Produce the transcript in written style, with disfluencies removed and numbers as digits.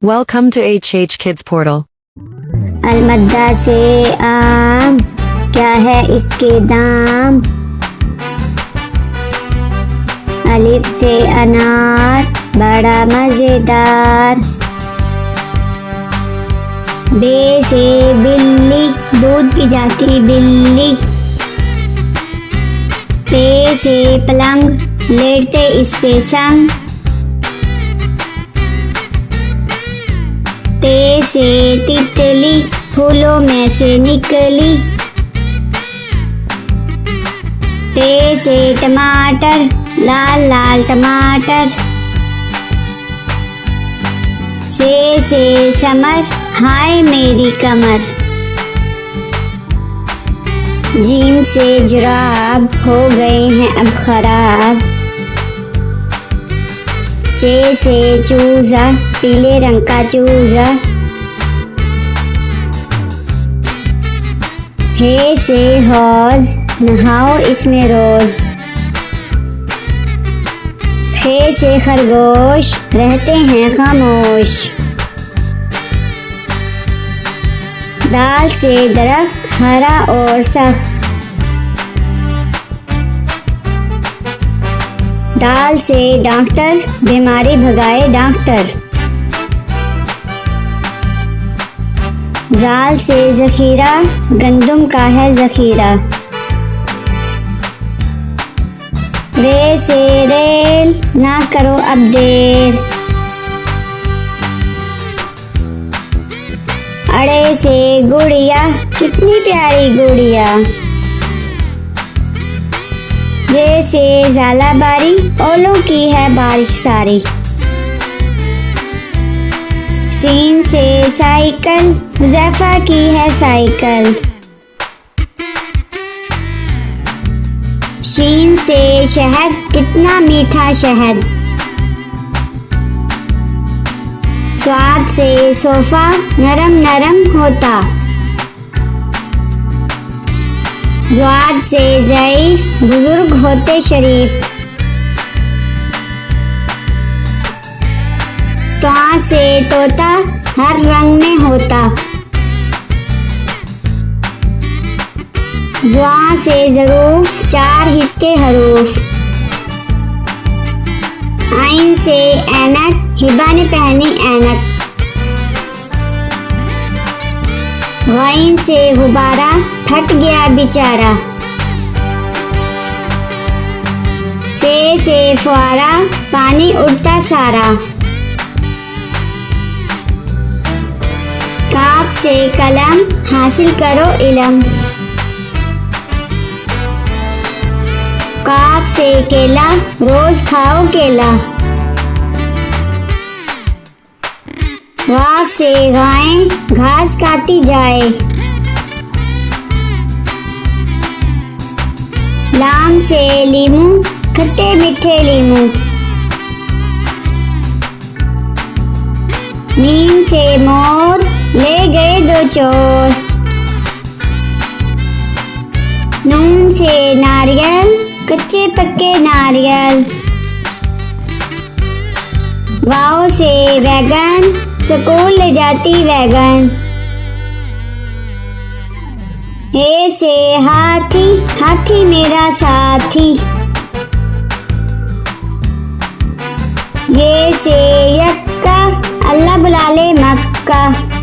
Welcome to HH Kids Portal. अलमद्दा से आम, क्या है इसके दाम। अलिफ से अनार, बड़ा मजेदार। बे से बिल्ली, दूध पी जाती बिल्ली। पे से पलंग, लेटते इस पे संग। ते से तितली, फूलों में से निकली। टे से टमाटर, लाल लाल टमाटर। से समर, हाय मेरी कमर। जीम से जुराब, हो गए हैं अब खराब। चे से चूजा, पीले रंग का चूजा। हे से हौज, नहाओ इसमें रोज। खे से खरगोश, रहते हैं खामोश। दाल से दरख्त, हरा और सख्त। दाल से डॉक्टर, बीमारी भगाए डॉक्टर। जाल से जखीरा, गंदुम का है जखीरा। रे से रेल, ना करो अब देर। अड़े से गुड़िया, कितनी प्यारी गुड़िया। रे से झालाबारी, ओलों की है बारिश सारी। सीन से साइकिल, हुज़ैफा की है साइकिल। शीन से शहद, कितना मीठा शहद। स्वाद से सोफा, नरम नरम होता। ज़्वाद से ज़ईफ़, बुजुर्ग होते शरीफ। त्वा से तोता, हर रंग में होता। ज़्वा से ज़रूफ, चार हिस्से हरूफ। आइन से ऐनक, हिबा ने पहनी ऐनक। गाइन से गुब्बारा, फट गया बेचारा। फे से फुआरा, पानी उड़ता सारा। काफ से कलम, हासिल करो इलम। काफ से केला, रोज खाओ केला। गाफ से गाय, घास खाती जाए। लाम से लीमू, खट्टे मीठे लीमू। मीम से मोर, ले गए दो चोर। नून से नारियल, कच्चे पक्के नारियल। वाव से वैगन, स्कूल ले जाती वैगन। हे से हाथी, हाथी मेरा साथी। ये से यक्का, अल्लाह बुला ले मक्का।